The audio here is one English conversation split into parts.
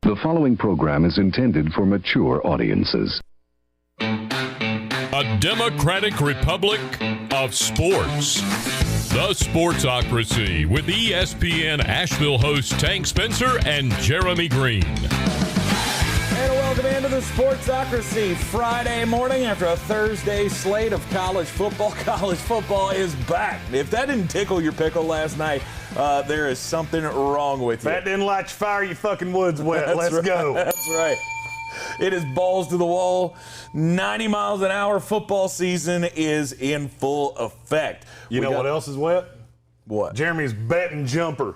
The following program is intended for mature audiences. A democratic republic of sports. The Sportsocracy with ESPN Asheville hosts Tank Spencer and Jeremy Greene. And welcome into the Sportsocracy Friday morning after a Thursday slate of college football. College football is back. If that didn't tickle your pickle last night, there is something wrong with you. That didn't light your fire, you fucking woods wet. Let's go. That's right. It is balls to the wall. 90 miles an hour. Football season is in full effect. You know what else is wet? What? Jeremy's betting jumper.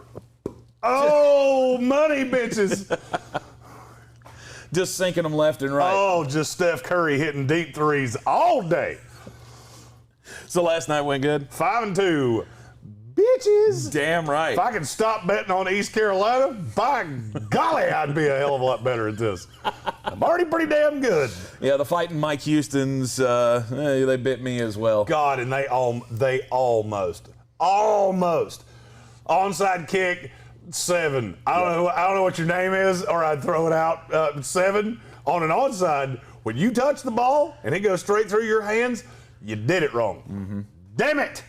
Oh, money, bitches. Just sinking them left and right. Oh, just Steph Curry hitting deep threes all day. So last night went good? 5-2. Bitches. Damn right. If I could stop betting on East Carolina, by golly, I'd be a hell of a lot better at this. I'm already pretty damn good. Yeah, the fighting Mike Houston's, they bit me as well. God, and they almost. Onside kick, 7. I don't know what your name is, or I'd throw it out. 7 on an onside. When you touch the ball and it goes straight through your hands, you did it wrong. Mm-hmm. Damn it.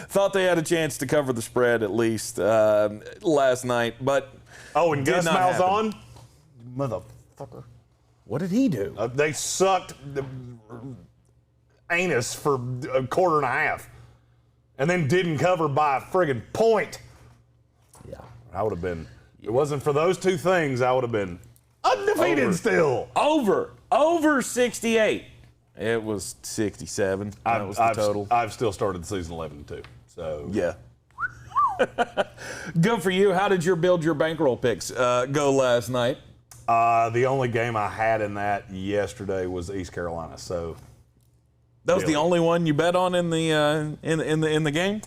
Thought they had a chance to cover the spread at least last night, but and Gus Malzahn, motherfucker. What did he do? They sucked the anus for a quarter and a half, and then didn't cover by a friggin' point. Yeah, I would have been. If it wasn't for those two things, I would have been undefeated still. Over 68. It was 67. That was the total. I've still started the season 11-2. So yeah. Good for you. How did your build your bankroll picks go last night? The only game I had in that yesterday was East Carolina. So that was the only one you bet on in the in the game.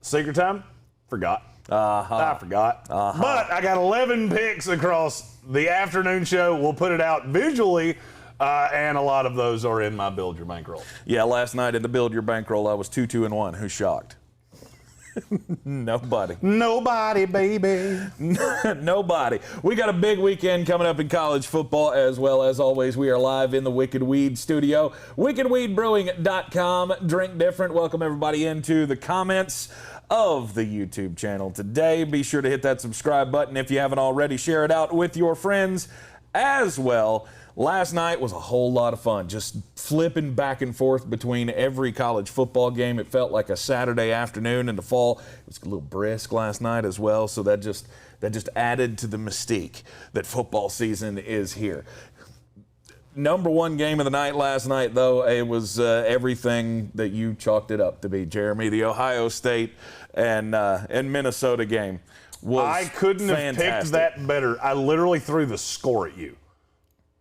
Secret time? Forgot. I forgot. But I got 11 picks across the afternoon show. We'll put it out visually. And a lot of those are in my Build Your Bankroll. Yeah, last night in the Build Your Bankroll, I was 2-2-1. Who's shocked? Nobody. Nobody, baby. Nobody. We got a big weekend coming up in college football as well. As always, we are live in the Wicked Weed studio. WickedWeedBrewing.com. Drink different. Welcome everybody into the comments of the YouTube channel today. Be sure to hit that subscribe button if you haven't already. Share it out with your friends as well. Last night was a whole lot of fun, just flipping back and forth between every college football game. It felt like a Saturday afternoon in the fall. It was a little brisk last night as well, so that just added to the mystique that football season is here. Number one game of the night last night, though, it was everything that you chalked it up to be, Jeremy. The Ohio State and Minnesota game was I couldn't fantastic. have picked that better. I literally threw the score at you.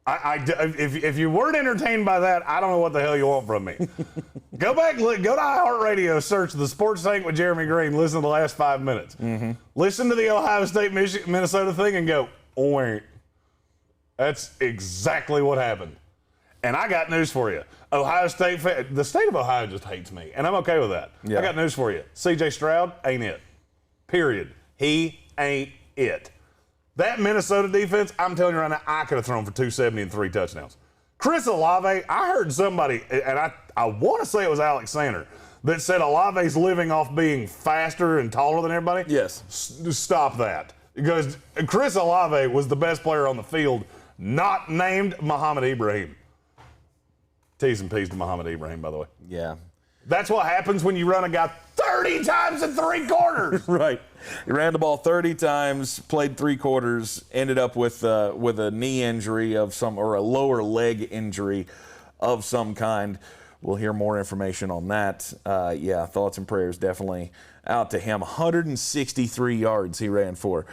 If you weren't entertained by that, I don't know what the hell you want from me. Go back, go to iHeartRadio, search the Sports Tank with Jeremy Greene, listen to the last 5 minutes. Mm-hmm. Listen to the Ohio State Minnesota thing and go, wait. That's exactly what happened. And I got news for you. Ohio State, the state of Ohio just hates me, and I'm okay with that. Yeah. I got news for you. C.J. Stroud ain't it. Period. He ain't it. That Minnesota defense, I'm telling you right now, I could have thrown for 270 and 3 touchdowns. Chris Olave, I heard somebody, and I want to say it was Alex Sander, that said Olave's living off being faster and taller than everybody. Yes. Stop that. Because Chris Olave was the best player on the field, not named Muhammad Ibrahim. T's and P's to Muhammad Ibrahim, by the way. Yeah. That's what happens when you run a guy 30 times in 3 quarters. Right. He ran the ball 30 times, played 3 quarters, ended up with a knee injury of some, or a lower leg injury of some kind. We'll hear more information on that. Yeah, thoughts and prayers definitely out to him. 163 yards he ran for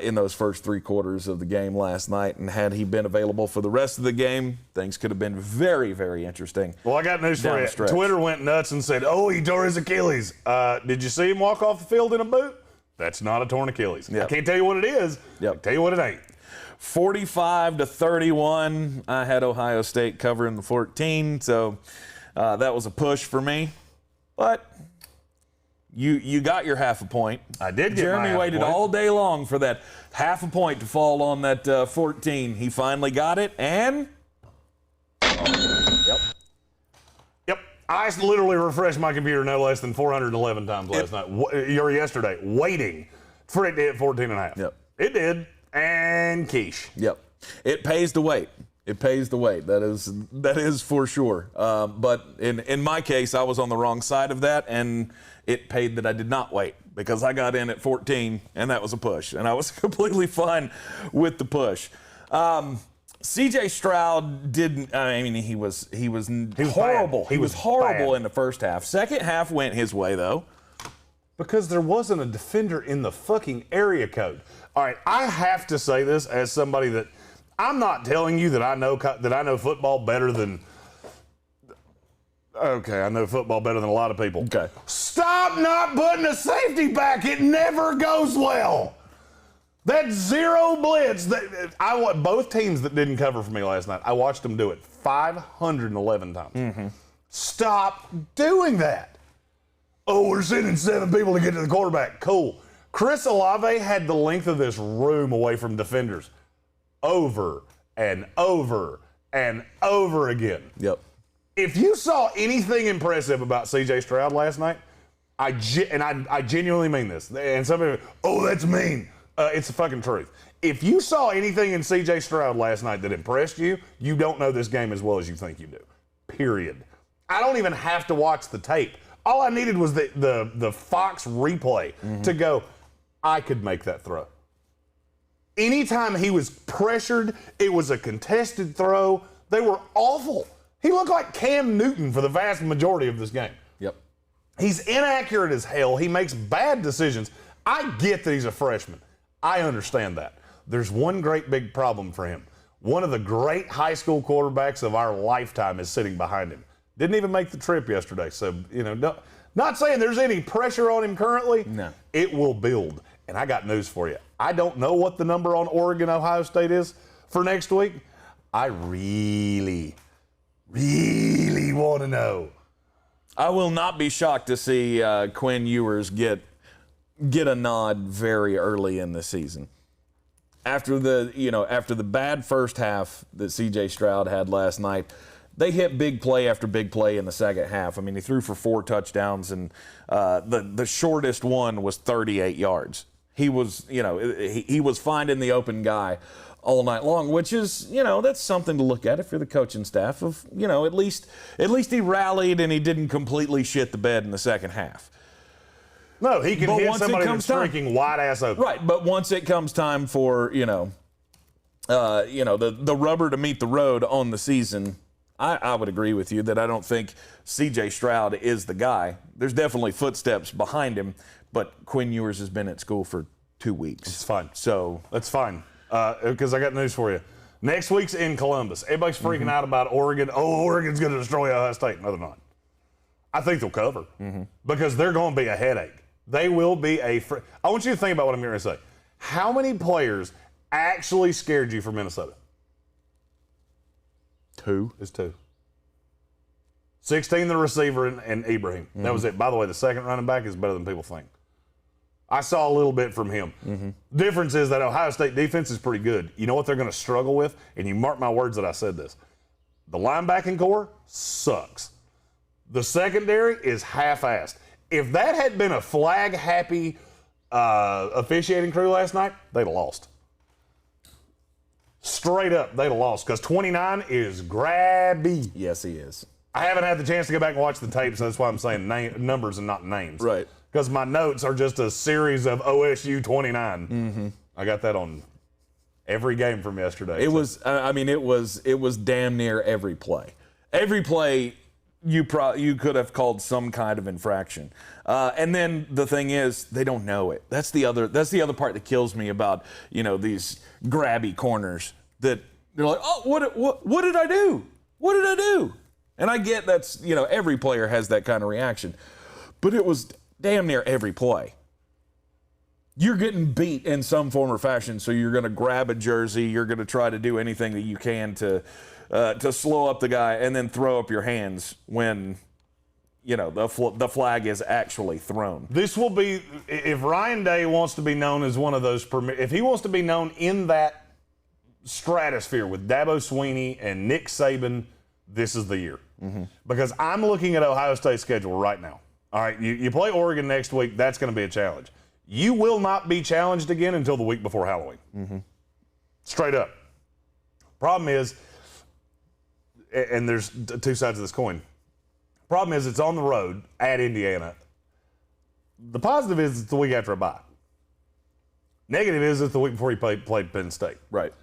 in those first 3 quarters of the game last night. And had he been available for the rest of the game, things could have been very, very interesting. Well, I got news for you. Twitter went nuts and said, oh, he tore his Achilles. Did you see him walk off the field in a boot? That's not a torn Achilles. Yep. I can't tell you what it is. Yep. I can tell you what it ain't. 45-31. I had Ohio State covering the 14, so that was a push for me. But You got your half a point. I did get Jeremy my half a waited point. all day long for that half a point to fall on that 14. He finally got it, and Yep. I literally refreshed my computer no less than 411 times last night, or yesterday, waiting for it to hit 14 and a half. Yep. It did. And quiche. Yep. It pays to wait. It pays the wait. That is for sure. But in my case, I was on the wrong side of that, and it paid that I did not wait because I got in at 14, and that was a push, and I was completely fine with the push. C.J. Stroud didn't. I mean, he was horrible. Bad. He was horrible bad. in the first half. Second half went his way though. Because there wasn't a defender in the fucking area code. All right, I have to say this as somebody that I'm not telling you that I know football better than. Okay, I know football better than a lot of people. Okay. Stop not putting a safety back. It never goes well. That zero blitz. I want both teams that didn't cover for me last night. I watched them do it 511 times. Mm-hmm. Stop doing that. Oh, we're sending 7 people to get to the quarterback. Cool. Chris Olave had the length of this room away from defenders over and over and over again. Yep. If you saw anything impressive about C.J. Stroud last night, I genuinely mean this. And some people, oh, that's mean. It's the fucking truth. If you saw anything in C.J. Stroud last night that impressed you, you don't know this game as well as you think you do. Period. I don't even have to watch the tape. All I needed was the Fox replay to go, I could make that throw. Anytime he was pressured, it was a contested throw. They were awful. He looked like Cam Newton for the vast majority of this game. Yep. He's inaccurate as hell. He makes bad decisions. I get that he's a freshman. I understand that. There's one great big problem for him. One of the great high school quarterbacks of our lifetime is sitting behind him. Didn't even make the trip yesterday. So, not saying there's any pressure on him currently. No. It will build. And I got news for you. I don't know what the number on Oregon, Ohio State is for next week. I really want to know. I will not be shocked to see Quinn Ewers get a nod very early in the season. After the bad first half that C.J. Stroud had last night, they hit big play after big play in the second half. I mean, he threw for 4 touchdowns, and the shortest one was 38 yards. He was, he was finding the open guy all night long, which is, that's something to look at if you're the coaching staff. Of, at least he rallied and he didn't completely shit the bed in the second half. No, he can hit somebody that's freaking wide ass open. Right, but once it comes time for the rubber to meet the road on the season, I would agree with you that I don't think C.J. Stroud is the guy. There's definitely footsteps behind him, but Quinn Ewers has been at school for 2 weeks. It's fine. So that's fine. Because I got news for you. Next week's in Columbus. Everybody's freaking out about Oregon. Oh, Oregon's going to destroy Ohio State. No, they're not. I think they'll cover because they're going to be a headache. They will be I want you to think about what I'm going to say. How many players actually scared you for Minnesota? 2. It's 2. 16, the receiver, and Ibrahim. That was it. By the way, the second running back is better than people think. I saw a little bit from him. Difference is that Ohio State defense is pretty good. You know what they're going to struggle with? And you mark my words that I said this. The linebacking core sucks. The secondary is half-assed. If that had been a flag-happy officiating crew last night, they'd have lost. Straight up, they'd have lost because 29 is grabby. Yes, he is. I haven't had the chance to go back and watch the tape, so that's why I'm saying numbers and not names. Right. Because my notes are just a series of OSU 29. I got that on every game from yesterday. It was damn near every play. Every play you could have called some kind of infraction. And then the thing is, they don't know it. That's the other part that kills me about, these grabby corners that they're like, oh, what did I do? What did I do? And I get that's, every player has that kind of reaction. But it was damn near every play. You're getting beat in some form or fashion, so you're going to grab a jersey. You're going to try to do anything that you can to slow up the guy and then throw up your hands when the flag is actually thrown. This will be, if Ryan Day wants to be known as one of those, if he wants to be known in that stratosphere with Dabo Swinney and Nick Saban, this is the year. Because I'm looking at Ohio State's schedule right now. All right, you play Oregon next week. That's going to be a challenge. You will not be challenged again until the week before Halloween. Straight up. Problem is, and there's two sides of this coin. Problem is, it's on the road at Indiana. The positive is it's the week after a bye. Negative is it's the week before he played Penn State. Right.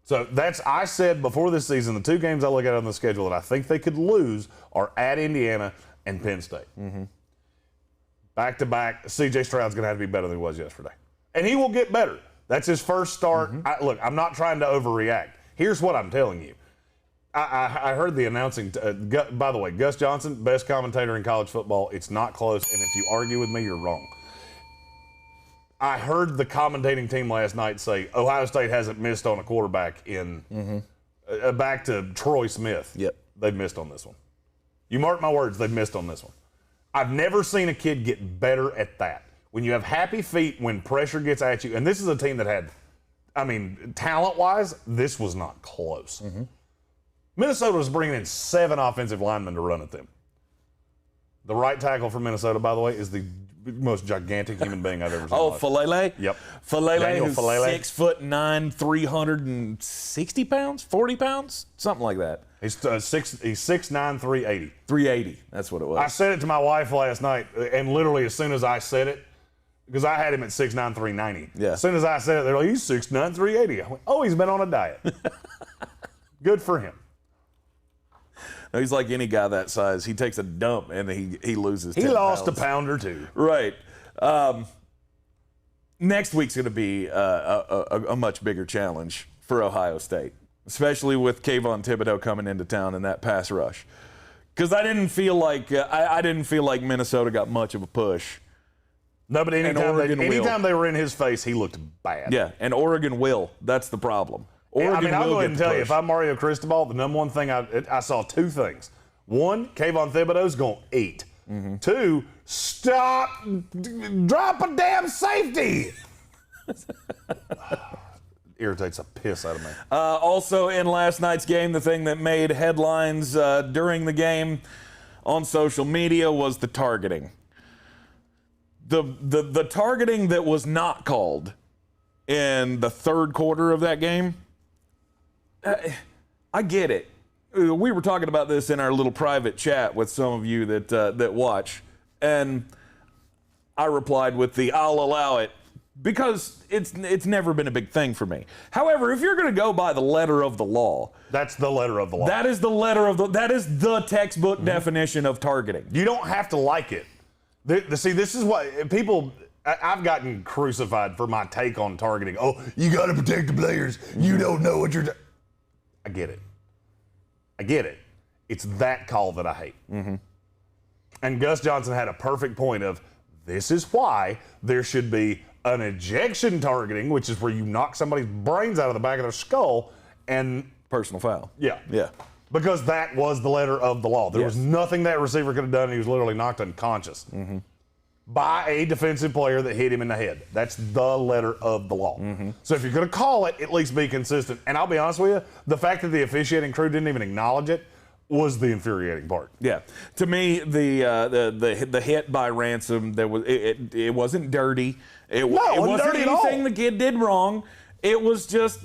So I said before this season, the two games I look at on the schedule that I think they could lose are at Indiana and Penn State. Back-to-back, C.J. Stroud's going to have to be better than he was yesterday. And he will get better. That's his first start. Look, I'm not trying to overreact. Here's what I'm telling you. I heard the announcing. By the way, Gus Johnson, best commentator in college football. It's not close, and if you argue with me, you're wrong. I heard the commentating team last night say Ohio State hasn't missed on a quarterback in back to Troy Smith. Yep. They've missed on this one. You mark my words, they've missed on this one. I've never seen a kid get better at that. When you have happy feet, when pressure gets at you, and this is a team that had, talent-wise, this was not close. Minnesota was bringing in 7 offensive linemen to run at them. The right tackle for Minnesota, by the way, is the most gigantic human being I've ever seen. Oh, Falele? Yep. Falele is Falele. 6'9", 360 pounds, 40 pounds, something like that. He's 6'9", 380. 380, that's what it was. I said it to my wife last night, and literally as soon as I said it, because I had him at 6'9", 390. Yeah. As soon as I said it, they're like, he's 6'9", 380. I went, oh, he's been on a diet. Good for him. No, he's like any guy that size. He takes a dump and he loses 10 He lost pounds. a pound or two. Right. Next week's going to be a much bigger challenge for Ohio State, especially with Kayvon Thibodeau coming into town and that pass rush. Because I didn't feel like Minnesota got much of a push. No, but anytime they were in his face, he looked bad. Yeah, and Oregon will. That's the problem. Oregon I'll will go ahead and get tell you, pushed. if I'm Mario Cristobal, the number one thing I saw 2 things. 1, Kayvon Thibodeau's going to eat. 2, drop a damn safety. Irritates the piss out of me. Also in last night's game, the thing that made headlines during the game on social media was the targeting. The targeting that was not called in the third quarter of that game, I get it. We were talking about this in our little private chat with some of you that watch, and I replied with I'll allow it because it's never been a big thing for me. However, if you're going to go by the letter of the law, that's the letter of the law. That is the textbook definition of targeting. You don't have to like it. See, this is what people. I've gotten crucified for my take on targeting. Oh, you got to protect the players. You don't know what you're. I get it. It's that call that I hate. And Gus Johnson had a perfect point of this is why there should be an ejection targeting, which is where you knock somebody's brains out of the back of their skull, and personal foul. Yeah. Yeah. Because that was the letter of the law. There was nothing that receiver could have done. He was literally knocked unconscious by a defensive player that hit him in the head. That's the letter of the law. So if you're going to call it, at least be consistent. And I'll be honest with you, the fact that the officiating crew didn't even acknowledge it was the infuriating part. Yeah. To me, the hit by Ransom, it wasn't dirty. It wasn't dirty at all. anything the kid did wrong. It was just,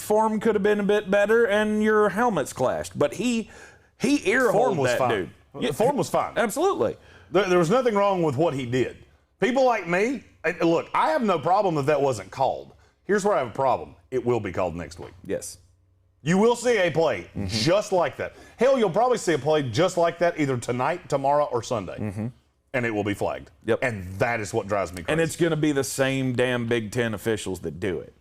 form could have been a bit better and your helmets clashed. But he earholed that dude. The form was fine. Absolutely. There was nothing wrong with what he did. People like me, look, I have no problem that wasn't called. Here's where I have a problem. It will be called next week. Yes. You will see a play just like that. Hell, you'll probably see a play just like that either tonight, tomorrow, or Sunday. And it will be flagged. Yep. And that is what drives me crazy. And it's going to be the same damn Big Ten officials that do it.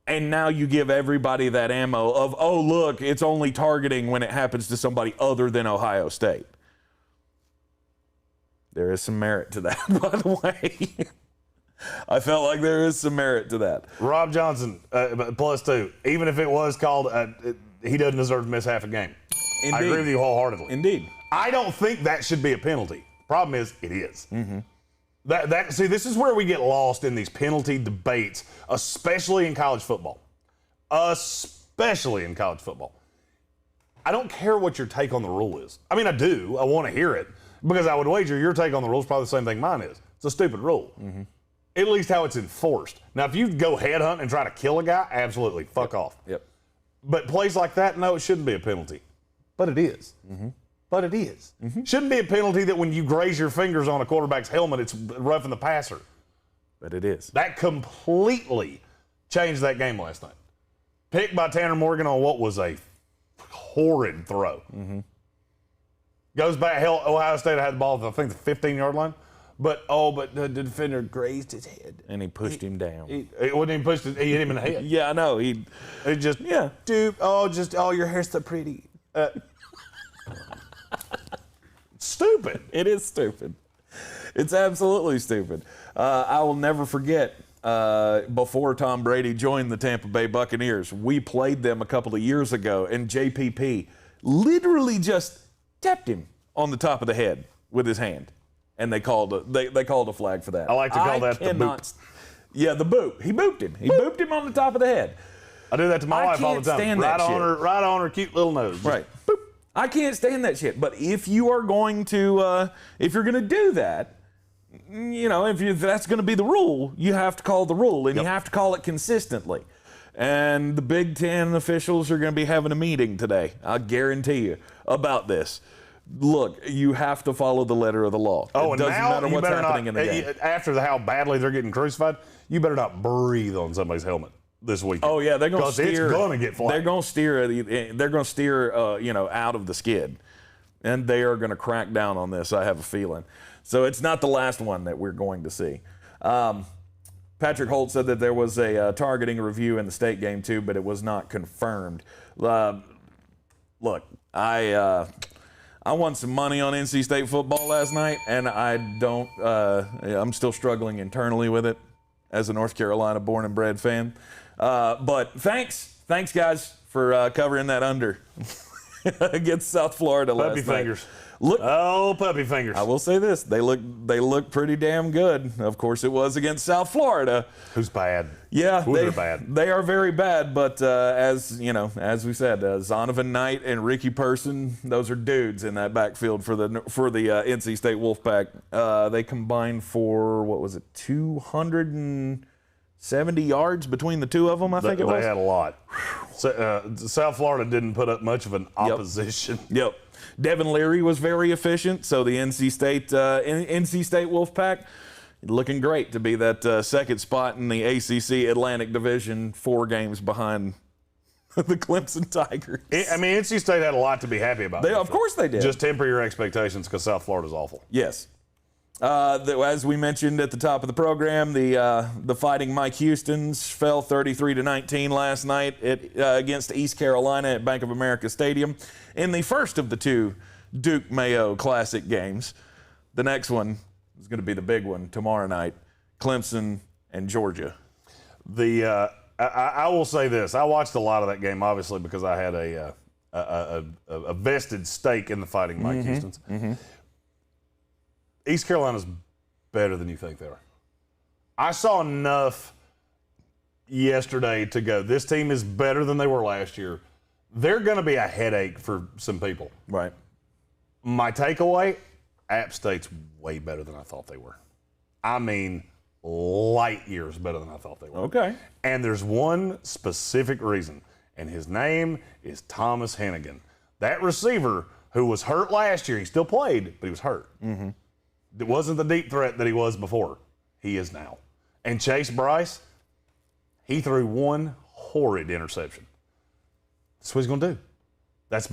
And now you give everybody that ammo of, oh, look, it's only targeting when it happens to somebody other than Ohio State. There is some merit to that, by the way. I felt like there is some merit to that. Rob Johnson, +2. Even if it was called, he doesn't deserve to miss half a game. Indeed. I agree with you wholeheartedly. Indeed. I don't think that should be a penalty. Problem is, it is. See, this is where we get lost in these penalty debates, especially in college football. Especially in college football. I don't care what your take on the rule is. I mean, I do. I want to hear it because I would wager your take on the rule is probably the same thing mine is. It's a stupid rule. At least how it's enforced. Now, if you go headhunt and try to kill a guy, absolutely, fuck off. But plays like that, no, it shouldn't be a penalty. But it is. But it is. Shouldn't be a penalty that when you graze your fingers on a quarterback's helmet, it's roughing the passer. But it is. That completely changed that game last night. Picked by Tanner Morgan on what was a horrid throw. Goes back. Hell, Ohio State had the ball at, I think, the 15-yard line. But the defender grazed his head. And he pushed him down. He wasn't even pushed. He hit him in the head. Yeah, I know. It just, dude, your hair's so pretty. Stupid. It is stupid. It's absolutely stupid. I will never forget before Tom Brady joined the Tampa Bay Buccaneers, we played them a couple of years ago, and JPP literally just tapped him on the top of the head with his hand, and they called a flag for that. I like to call that the boop. Yeah, the boop. He booped him. He booped him on the top of the head. I do that to my wife all the time. Stand right that on shit. right on her cute little nose. Right. Boop. I can't stand that shit. But if you are going to, if you're going to do that, if that's going to be the rule, you have to call the rule, and you have to call it consistently. And the Big Ten officials are going to be having a meeting today, I guarantee you, about this. Look, you have to follow the letter of the law. Oh, it doesn't matter what's happening in the game. After how badly they're getting crucified, you better not breathe on somebody's helmet this weekend. Oh yeah, they're going to steer. It's going to get flagged. They're going to steer. They're going to steer. Out of the skid, and they are going to crack down on this. I have a feeling. So it's not the last one that we're going to see. Patrick Holt said that there was a targeting review in the state game too, but it was not confirmed. Look, I won some money on NC State football last night, and I'm still struggling internally with it as a North Carolina born and bred fan. But thanks guys for covering that under against South Florida last night. Puppy fingers. Look, puppy fingers. I will say this: they look pretty damn good. Of course, it was against South Florida, who's bad. Yeah, they're bad. They are very bad. But as we said, Zonovan Knight and Ricky Person, those are dudes in that backfield for the NC State Wolfpack. They combined for 270 yards between the two of them. I think it was. They had a lot. South Florida didn't put up much of an opposition. Yep. Devin Leary was very efficient, so the NC State Wolfpack looking great to be that second spot in the ACC Atlantic Division, 4 games behind the Clemson Tigers. NC State had a lot to be happy about. Of course they did. Just temper your expectations because South Florida's awful. Yes. As we mentioned at the top of the program, the Fighting Mike Houstons fell 33-19 last night against East Carolina at Bank of America Stadium in the first of the 2 Duke Mayo Classic games. The next one is going to be the big one tomorrow night, Clemson and Georgia. I will say this: I watched a lot of that game, obviously, because I had a vested stake in the Fighting Mike Houstons. East Carolina's better than you think they are. I saw enough yesterday to go, this team is better than they were last year. They're going to be a headache for some people. Right. My takeaway, App State's way better than I thought they were. I mean, light years better than I thought they were. Okay. And there's one specific reason, and his name is Thomas Hennigan. That receiver who was hurt last year, he still played, but he was hurt. It wasn't the deep threat that he was before. He is now. And Chase Bryce, he threw one horrid interception. That's what he's going to do. That's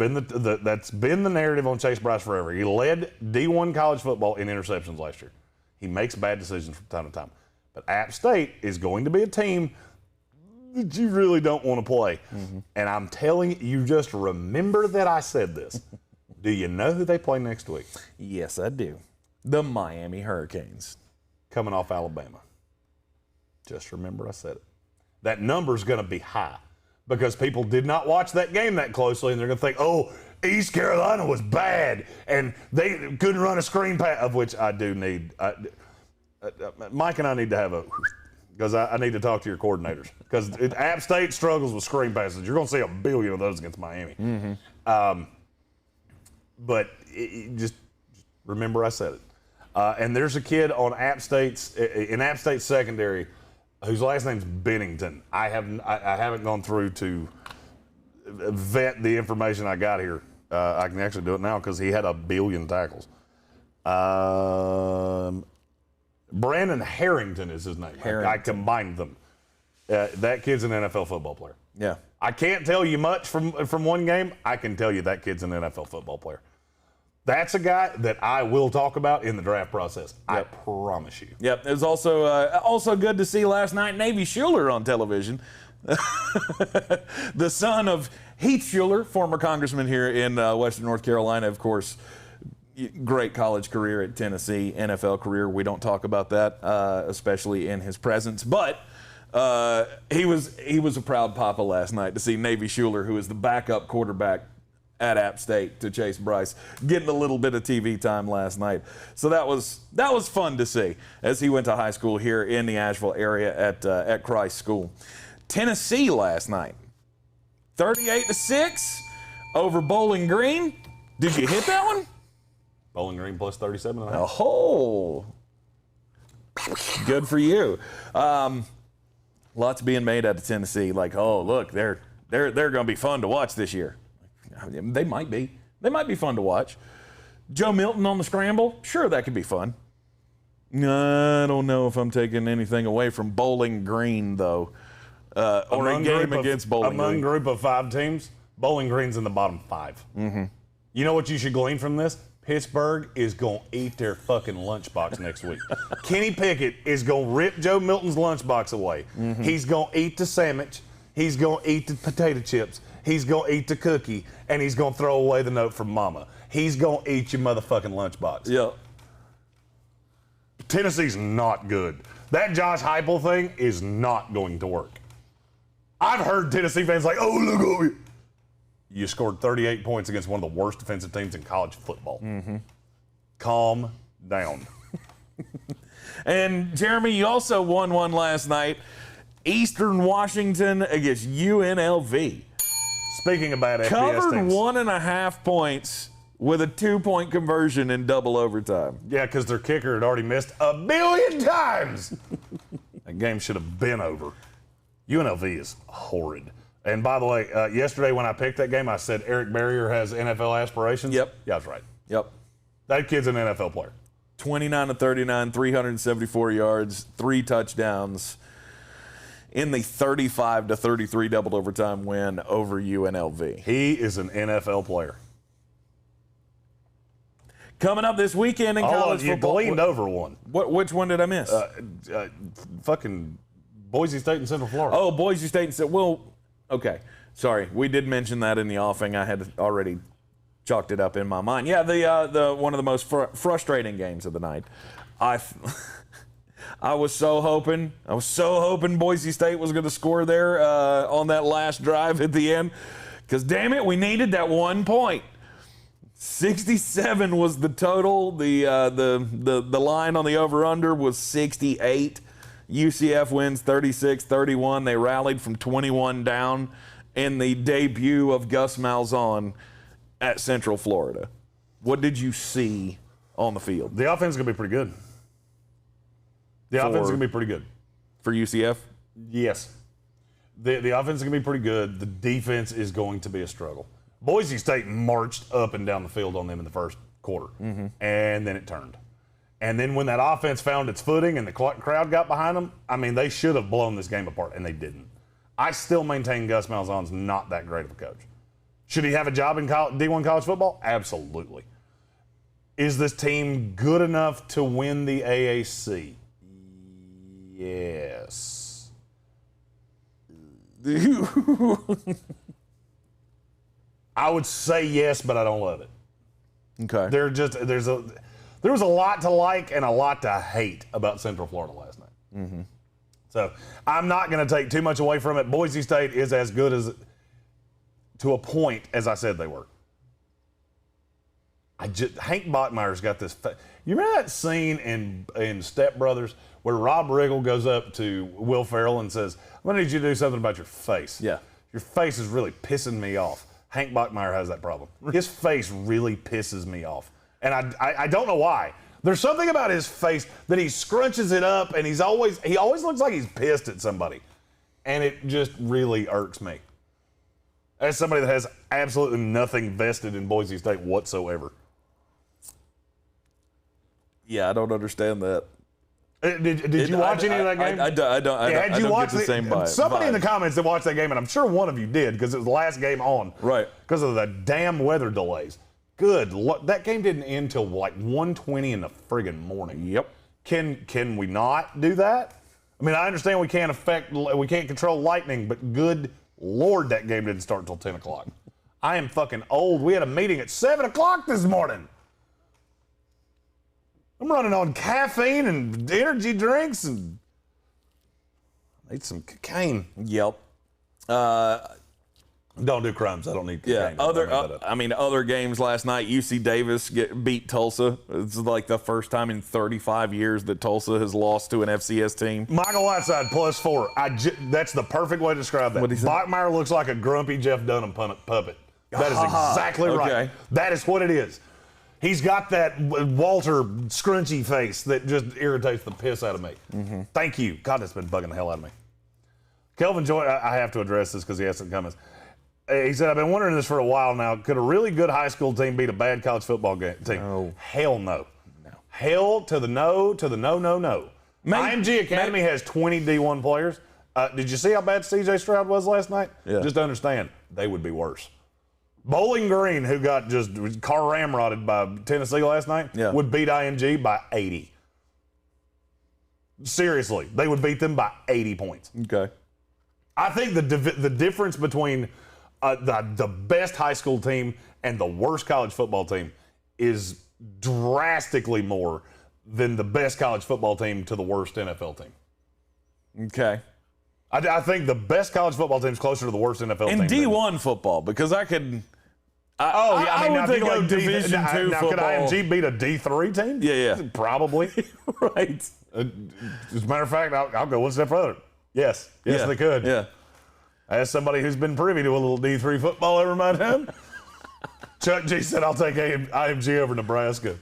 been the narrative on Chase Bryce forever. He led D1 college football in interceptions last year. He makes bad decisions from time to time. But App State is going to be a team that you really don't want to play. And I'm telling you, just remember that I said this. Do you know who they play next week? Yes, I do. The Miami Hurricanes. Coming off Alabama. Just remember I said it. That number's going to be high because people did not watch that game that closely, and they're going to think, oh, East Carolina was bad, and they couldn't run a screen pass, of which I do need. Mike and I need to have because I need to talk to your coordinators. Because App State struggles with screen passes. You're going to see a billion of those against Miami. But just remember I said it. And there's a kid on App State's in App State secondary whose last name's Bennington. I haven't gone through to vet the information I got here. I can actually do it now because he had 1 billion tackles. Brandon Harrington is his name. I combined them. That kid's an NFL football player. Yeah. I can't tell you much from one game. I can tell you that kid's an NFL football player. That's a guy that I will talk about in the draft process. Yep. I promise you. Yep. It was also good to see last night Navy Schuler on television. The son of Heath Schuler, former congressman here in Western North Carolina, of course. Great college career at Tennessee, NFL career. We don't talk about that, especially in his presence. But he was a proud papa last night to see Navy Schuler, who is the backup quarterback at App State to Chase Bryce, getting a little bit of TV time last night. So that was fun to see as he went to high school here in the Asheville area at Christ School. Tennessee last night, 38-6 over Bowling Green. Did you hit that one? Bowling Green plus 37.5. Oh, good for you. Lots being made out of Tennessee. Like, oh, look, they're going to be fun to watch this year. They might be. They might be fun to watch. Joe Milton on the scramble, sure, that could be fun. I don't know if I'm taking anything away from Bowling Green, though. Or a game against Bowling Green. Among group of 5 teams, Bowling Green's in the bottom 5. Mm-hmm. You know what you should glean from this? Pittsburgh is going to eat their fucking lunchbox next week. Kenny Pickett is going to rip Joe Milton's lunchbox away. Mm-hmm. He's going to eat the sandwich. He's going to eat the potato chips. He's going to eat the cookie. And he's going to throw away the note from mama. He's going to eat your motherfucking lunchbox. Yeah. Tennessee's not good. That Josh Heupel thing is not going to work. I've heard Tennessee fans like, oh, look at you. You scored 38 points against one of the worst defensive teams in college football. Mm-hmm. Calm down. And, Jeremy, you also won one last night. Eastern Washington against UNLV. Speaking of bad FBS Covered teams. 1.5 points with a 2-point conversion in double overtime. Yeah, because their kicker had already missed 1 billion times. That game should have been over. UNLV is horrid. And by the way, yesterday when I picked that game, I said Eric Barrier has NFL aspirations. Yep. Yeah, I was right. Yep. That kid's an NFL player. 29-39, 374 yards, 3 touchdowns in the 35-33 double overtime win over UNLV. He is an NFL player. Coming up this weekend in college football. You gleaned over one. Which one did I miss? Fucking Boise State and Central Florida. Oh, Boise State and Central. Well, okay. Sorry. We did mention that in the offing. I had already chalked it up in my mind. Yeah, the one of the most frustrating games of the night. I was so hoping Boise State was going to score there on that last drive at the end. Because, damn it, we needed that 1 point. 67 was the total. The line on the over-under was 68. UCF wins 36-31. They rallied from 21 down in the debut of Gus Malzahn at Central Florida. What did you see on the field? The offense is going to be pretty good. The offense is going to be pretty good. For UCF? Yes. The offense is going to be pretty good. The defense is going to be a struggle. Boise State marched up and down the field on them in the first quarter, and then it turned. And then when that offense found its footing and the crowd got behind them, I mean, they should have blown this game apart, and they didn't. I still maintain Gus Malzahn's not that great of a coach. Should he have a job in D1 college football? Absolutely. Is this team good enough to win the AAC? Yes. I would say yes, but I don't love it. Okay. There was a lot to like and a lot to hate about Central Florida last night. Mm-hmm. So I'm not going to take too much away from it. Boise State is as good as, to a point, as I said they were. Hank Bachmeier's got this. You remember that scene in Step Brothers where Rob Riggle goes up to Will Ferrell and says, "I'm gonna need you to do something about your face. Yeah. Your face is really pissing me off." Hank Bachmeier has that problem. His face really pisses me off, and I don't know why. There's something about his face that he scrunches it up, and he always looks like he's pissed at somebody, and it just really irks me. As somebody that has absolutely nothing vested in Boise State whatsoever. Yeah, I don't understand that. Did you watch any of that game? I don't get the same vibe. Somebody in the comments that watched that game, and I'm sure one of you did because it was the last game on. Right. Because of the damn weather delays. That game didn't end till like 1:20 in the friggin' morning. Yep. Can we not do that? I mean, I understand we can't control lightning, but good Lord, that game didn't start until 10 o'clock. I am fucking old. We had a meeting at 7 o'clock this morning. I'm running on caffeine and energy drinks and I need some cocaine. Yep. Don't do crimes. I don't need cocaine. Yeah. Other games last night. UC Davis beat Tulsa. It's like the first time in 35 years that Tulsa has lost to an FCS team. Michael Whiteside +4. That's the perfect way to describe that. Bachmeier looks like a grumpy Jeff Dunham puppet. That is exactly right. That is what it is. He's got that Walter scrunchy face that just irritates the piss out of me. Mm-hmm. Thank you. God, that's been bugging the hell out of me. Kelvin Joy, I have to address this because he has some comments. He said, I've been wondering this for a while now. Could a really good high school team beat a bad college football team? No. Hell no. Hell to the no, to the no, no, no. IMG Academy has 20 D1 players. Did you see how bad C.J. Stroud was last night? Yeah. Just understand, they would be worse. Bowling Green, who got just car ramrodded by Tennessee last night, would beat IMG by 80. Seriously, they would beat them by 80 points. Okay. I think the difference between the best high school team and the worst college football team is drastically more than the best college football team to the worst NFL team. Okay. I think the best college football team is closer to the worst NFL team. And D1 football, because I would think like Division II football. Could IMG beat a D3 team? Yeah. Probably. Right. As a matter of fact, I'll go one step further. Yes, they could. Yeah. As somebody who's been privy to a little D3 football over my time, Chuck G said, I'll take IMG over Nebraska.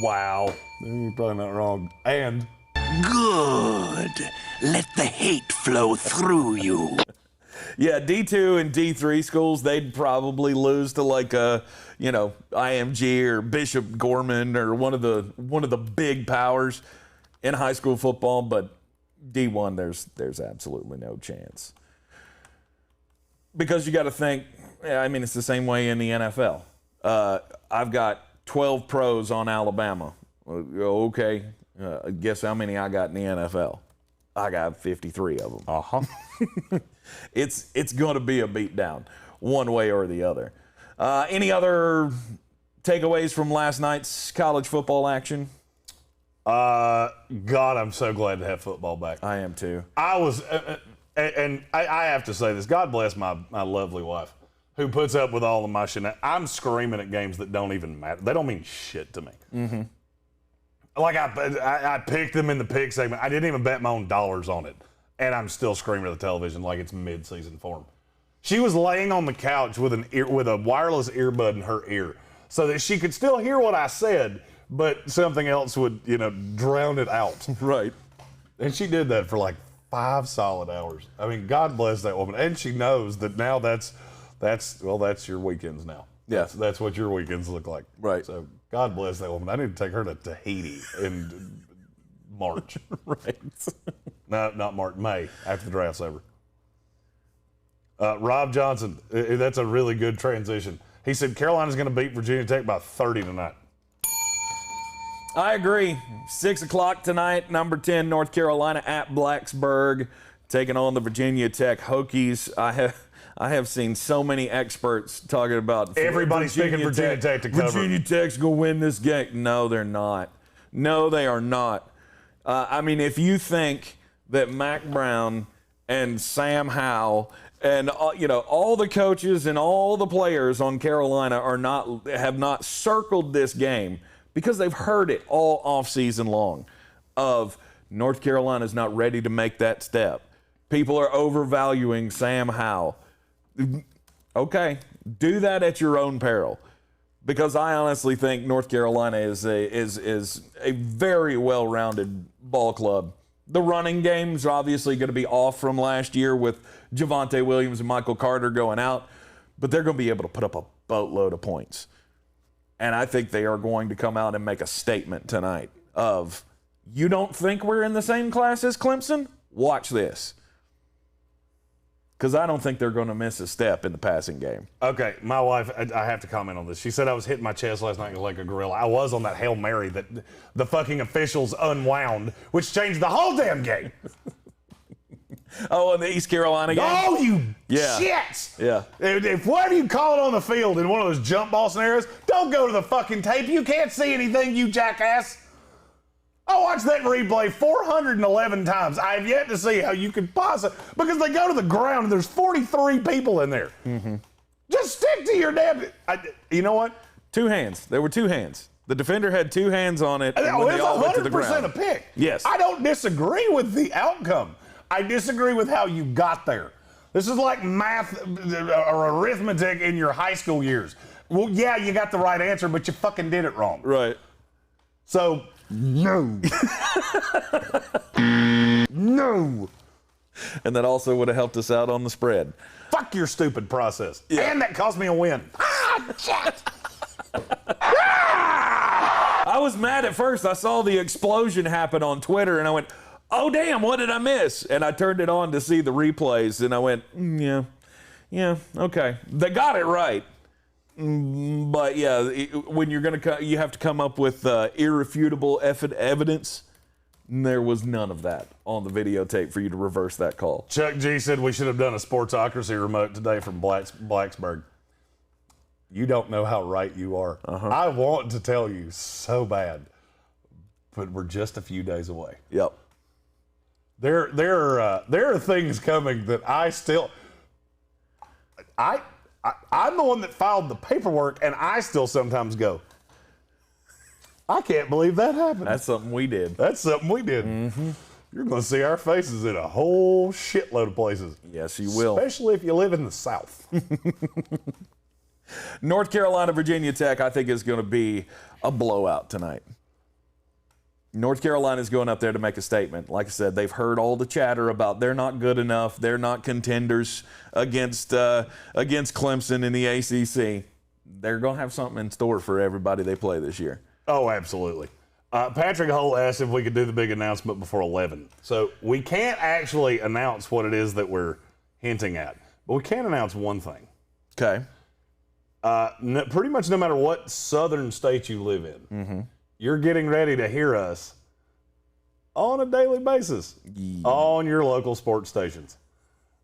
Wow. You're probably not wrong. And good. Let the hate flow through you. Yeah, D2 and D3 schools, they'd probably lose to like IMG or Bishop Gorman or one of the big powers in high school football, but D1 there's absolutely no chance. Because you got to think, it's the same way in the NFL. I've got 12 pros on Alabama. Okay, guess how many I got in the NFL? I got 53 of them. Uh-huh. It's going to be a beatdown, one way or the other. Any other takeaways from last night's college football action? God, I'm so glad to have football back. I am too. I was, and I have to say this. God bless my lovely wife, who puts up with all of my shit. I'm screaming at games that don't even matter. They don't mean shit to me. Mm-hmm. Like I picked them in the pick segment. I didn't even bet my own dollars on it, and I'm still screaming at the television like it's mid-season form. She was laying on the couch with a wireless earbud in her ear, so that she could still hear what I said, but something else would drown it out. Right. And she did that for like 5 solid hours. I mean, God bless that woman, and she knows that now that's your weekends now. Yeah. That's what your weekends look like. Right. So God bless that woman. I need to take her to Tahiti in March. Right. No, not March. May, after the draft's over. Rob Johnson, that's a really good transition. He said Carolina's going to beat Virginia Tech by 30 tonight. I agree. 6 o'clock tonight, number 10, North Carolina at Blacksburg, taking on the Virginia Tech Hokies. I have seen so many experts talking about everybody's picking Virginia Tech to cover. Virginia Tech's going to win this game. No, they're not. No, they are not. If you think that Mac Brown and Sam Howell And all the coaches and all the players on Carolina have not circled this game because they've heard it all offseason long of North Carolina's not ready to make that step. People are overvaluing Sam Howell. Okay, do that at your own peril. Because I honestly think North Carolina is a very well-rounded ball club. The running game's obviously going to be off from last year with Javonte Williams and Michael Carter going out, but they're going to be able to put up a boatload of points. And I think they are going to come out and make a statement tonight of, you don't think we're in the same class as Clemson? Watch this. Because I don't think they're going to miss a step in the passing game. Okay, my wife, I have to comment on this. She said I was hitting my chest last night like a gorilla. I was on that Hail Mary that the fucking officials unwound, which changed the whole damn game. Oh, in the East Carolina game? Oh, you shits! Yeah. If whatever you call it on the field in one of those jump ball scenarios, don't go to the fucking tape. You can't see anything, you jackass. I watched that replay 411 times. I have yet to see how you could possibly, because they go to the ground and there's 43 people in there. Mm-hmm. Just stick to your damn. You know what? 2 hands. There were 2 hands. The defender had 2 hands on it. It's when they all went to the 100% ground. a pick. Yes. I don't disagree with the outcome. I disagree with how you got there. This is like math or arithmetic in your high school years. Well, yeah, you got the right answer, but you fucking did it wrong. Right. So, no. No. And that also would have helped us out on the spread. Fuck your stupid process. Yeah. And that cost me a win. Shit. I was mad at first. I saw the explosion happen on Twitter, and I went, oh, damn, what did I miss? And I turned it on to see the replays, and I went, yeah, okay. They got it right. But, yeah, when you're going to, you have to come up with irrefutable evidence. There was none of that on the videotape for you to reverse that call. Chuck G said we should have done a Sportsocracy remote today from Blacksburg. You don't know how right you are. Uh-huh. I want to tell you so bad, but we're just a few days away. Yep. There are things coming that I still. I'm the one that filed the paperwork, and I still sometimes go, I can't believe that happened. That's something we did. Mm-hmm. You're going to see our faces in a whole shitload of places. Yes, you will. Especially if you live in the South. North Carolina, Virginia Tech, I think, is going to be a blowout tonight. North Carolina is going up there to make a statement. Like I said, they've heard all the chatter about they're not good enough, they're not contenders against Clemson in the ACC. They're going to have something in store for everybody they play this year. Oh, absolutely. Patrick Hull asked if we could do the big announcement before 11. So we can't actually announce what it is that we're hinting at, but we can announce one thing. Okay. Pretty much no matter what southern state you live in, you're getting ready to hear us on a daily basis on your local sports stations.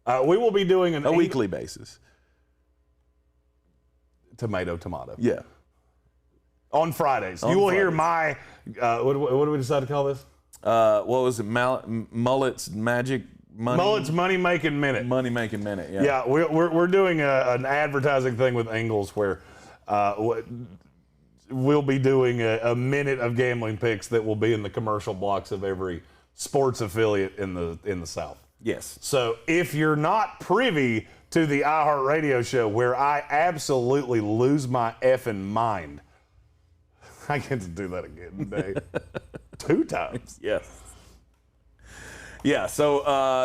We will be doing a weekly basis. Tomato. Yeah. On Fridays. You will hear my, what do we decide to call this? What was it? Mullet's Magic Money? Mullet's Money Making Minute. Money Making Minute, yeah. Yeah, we're doing an advertising thing with Ingles where we'll be doing a minute of gambling picks that will be in the commercial blocks of every sports affiliate in the South. Yes. So if you're not privy to the iHeartRadio show where I absolutely lose my effing mind, I get to do that again today. 2 times. Yes. Yeah, so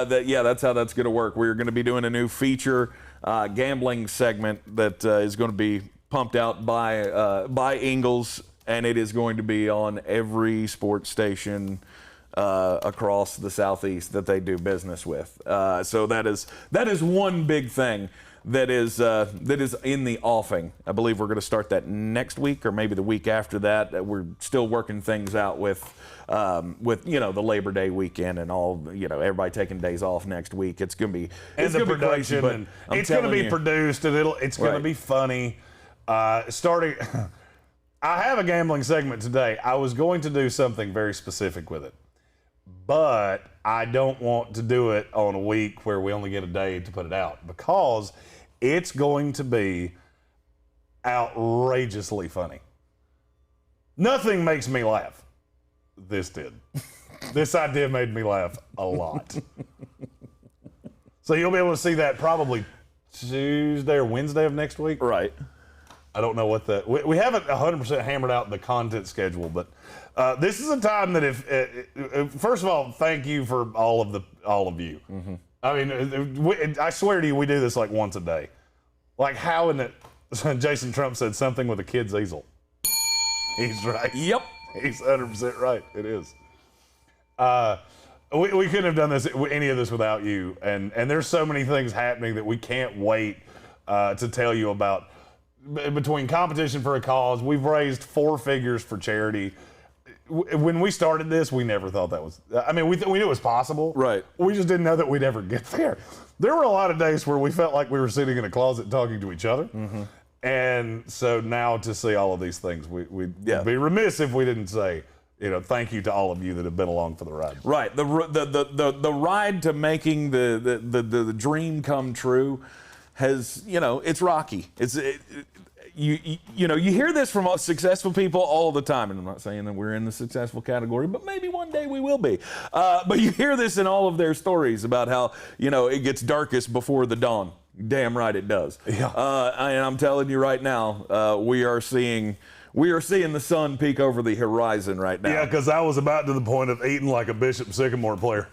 that's how that's going to work. We're going to be doing a new feature gambling segment that is going to be pumped out by Ingles, and it is going to be on every sports station across the Southeast that they do business with. So that is one big thing that is in the offing. I believe we're going to start that next week or maybe the week after that. We're still working things out with the Labor Day weekend and all, everybody taking days off next week. It's going to be it's going to be crazy, but it's going to be produced and it's going to be funny. Starting, I have a gambling segment today. I was going to do something very specific with it. but I don't want to do it on a week where we only get a day to put it out because it's going to be outrageously funny. Nothing makes me laugh. This did. This idea made me laugh a lot. So you'll be able to see that probably Tuesday or Wednesday of next week. Right. I don't know what we haven't 100% hammered out the content schedule, but this is a time that if first of all, thank you for all of you. Mm-hmm. I mean, I swear to you, we do this like once a day. Like how in it, Jason Trump said something with a kid's easel. He's right. Yep. He's 100% right. It is. We couldn't have done any of this without you, and there's so many things happening that we can't wait to tell you about. Between competition for a cause, we've raised 4 figures for charity. When we started this, we never thought that was. I mean, we knew it was possible. Right. We just didn't know that we'd ever get there. There were a lot of days where we felt like we were sitting in a closet talking to each other. Mm-hmm. And so now to see all of these things, we'd be remiss if we didn't say, thank you to all of you that have been along for the ride. Right. The ride to making the dream come true has, it's rocky. You hear this from successful people all the time, and I'm not saying that we're in the successful category, but maybe one day we will be. But you hear this in all of their stories about how, it gets darkest before the dawn. Damn right it does. Yeah. And I'm telling you right now, we are seeing the sun peek over the horizon right now. Yeah, because I was about to the point of eating like a Bishop Sycamore player.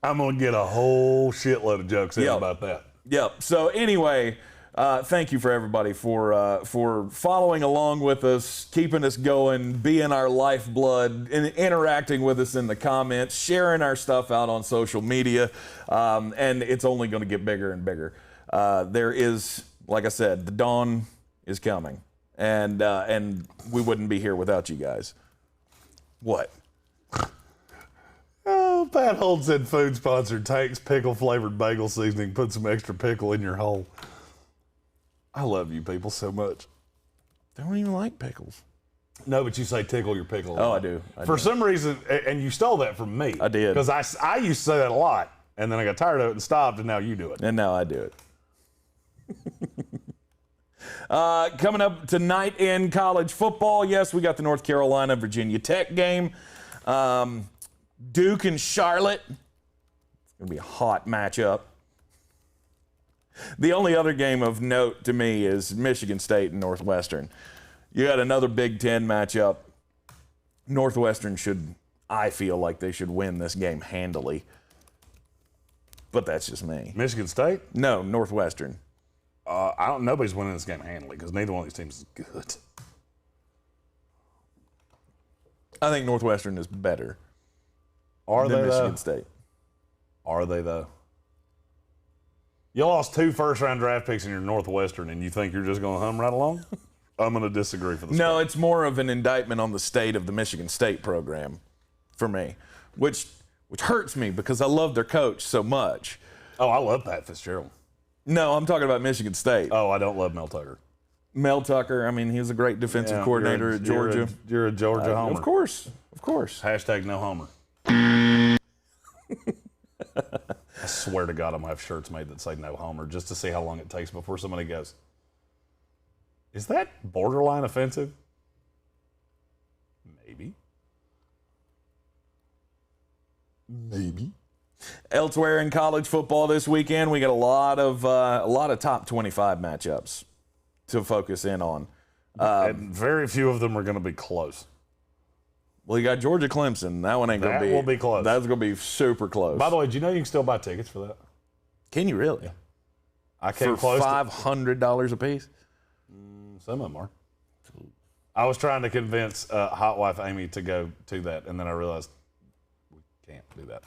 I'm going to get a whole shitload of jokes in about that. Yep. So anyway, thank you for everybody for following along with us, keeping us going, being our lifeblood, interacting with us in the comments, sharing our stuff out on social media, and it's only going to get bigger and bigger. There is, like I said, the dawn is coming, and we wouldn't be here without you guys. What? Oh, Pat Holt said food sponsor Tank's pickle-flavored bagel seasoning. Put some extra pickle in your hole. I love you people so much. I don't even like pickles. No, but you say tickle your pickle. Oh, I do. For some reason, and you stole that from me. I did. Because I used to say that a lot, and then I got tired of it and stopped, and now you do it. And now I do it. Coming up tonight in college football, yes, we got the North Carolina-Virginia Tech game. Duke and Charlotte. It's going to be a hot matchup. The only other game of note to me is Michigan State and Northwestern. You got another Big Ten matchup. Northwestern I feel like they should win this game handily. But that's just me. Michigan State? No, Northwestern. Nobody's winning this game handily because neither one of these teams is good. I think Northwestern is better. Are they, Michigan State? Are they, though? You lost 2 first-round draft picks in your Northwestern, and you think you're just going to hum right along? I'm going to disagree for the No, it's more of an indictment on the state of the Michigan State program for me, which hurts me because I love their coach so much. Oh, I love Pat Fitzgerald. No, I'm talking about Michigan State. Oh, I don't love Mel Tucker. Mel Tucker, I mean, he was a great defensive coordinator at Georgia. You're a Georgia homer. Of course. Hashtag no homer. I swear to God, I'm going to have shirts made that say no homer just to see how long it takes before somebody goes, is that borderline offensive? Maybe. Elsewhere in college football this weekend, we got a lot of top 25 matchups to focus in on. And very few of them are going to be close. Well, you got Georgia Clemson. That one ain't going to be. That will be close. That's going to be super close. By the way, do you know you can still buy tickets for that? Can you really? Yeah. I came for close $500 a piece? Some of them are. I was trying to convince hot wife Amy to go to that, and then I realized we can't do that.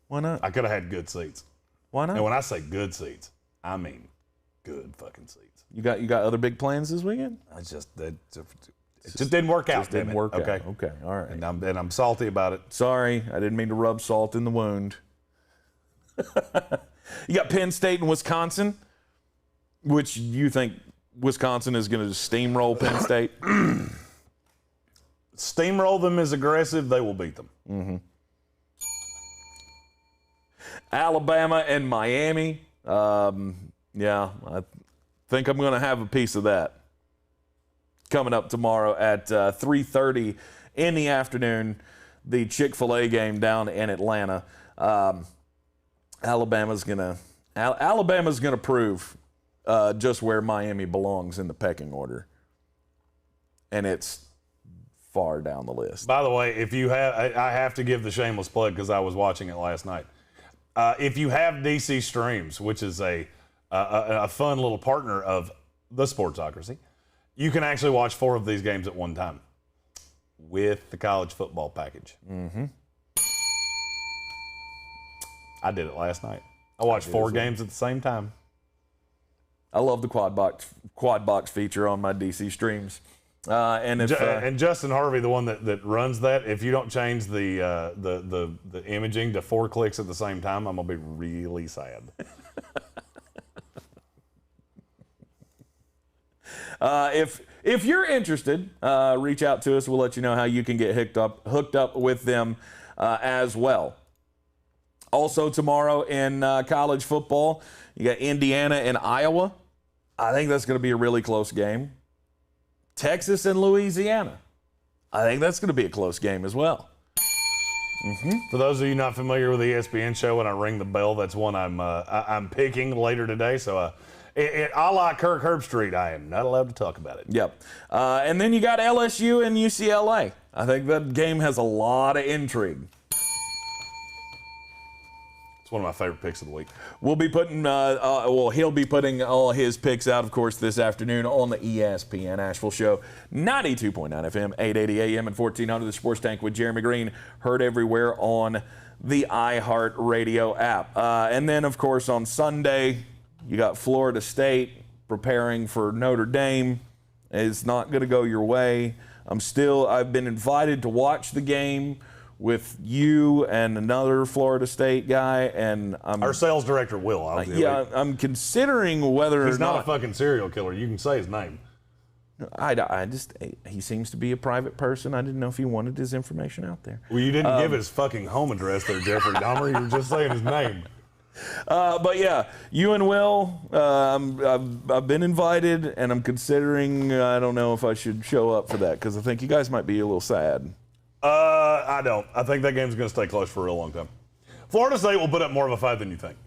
Why not? I could have had good seats. Why not? And when I say good seats, I mean good fucking seats. You got other big plans this weekend? It just didn't work out. Just didn't work out. Okay, all right. And I'm salty about it. Sorry, I didn't mean to rub salt in the wound. You got Penn State and Wisconsin, which you think Wisconsin is going to steamroll Penn State? Steamroll them is aggressive. They will beat them. Mm-hmm. Alabama and Miami. Yeah, I think I'm going to have a piece of that. Coming up tomorrow at 3:30 in the afternoon, the Chick-fil-A game down in Atlanta. Alabama's gonna prove just where Miami belongs in the pecking order, and it's far down the list. By the way, if you have, I have to give the shameless plug because I was watching it last night. If you have DC Streams, which is a fun little partner of the Sportsocracy, you can actually watch 4 of these games at one time with the college football package. Mm-hmm. I did it last night. I watched 4 games at the same time. I love the quad box feature on my DC Streams. And Justin Harvey, the one that runs that, if you don't change the imaging to 4 clicks at the same time, I'm gonna be really sad. If you're interested, reach out to us. We'll let you know how you can get hooked up with them as well. Also tomorrow in college football, you got Indiana and Iowa. I think that's going to be a really close game. Texas and Louisiana. I think that's going to be a close game as well. Mm-hmm. For those of you not familiar with the ESPN show, when I ring the bell, that's one I'm picking later today. So a la Kirk Herbstreit, I am not allowed to talk about it. Yep. And then you got LSU and UCLA. I think that game has a lot of intrigue. It's one of my favorite picks of the week. We'll be putting, he'll be putting all his picks out, of course, this afternoon on the ESPN Asheville Show, 92.9 FM, 880 AM, and 1400 the Sports Tank with Jeremy Greene, heard everywhere on the iHeartRadio app. And then, of course, on Sunday, you got Florida State preparing for Notre Dame. It's not going to go your way. I've been invited to watch the game with you and another Florida State guy, and our sales director Will. I'm considering whether he's not a fucking serial killer. You can say his name. He seems to be a private person. I didn't know if he wanted his information out there. Well, you didn't give his fucking home address there, Jeffrey Dahmer. You were just saying his name. But yeah, you and Will, I've been invited, and I'm considering. I don't know if I should show up for that because I think you guys might be a little sad. I don't. I think that game's going to stay close for a real long time. Florida State will put up more of a fight than you think.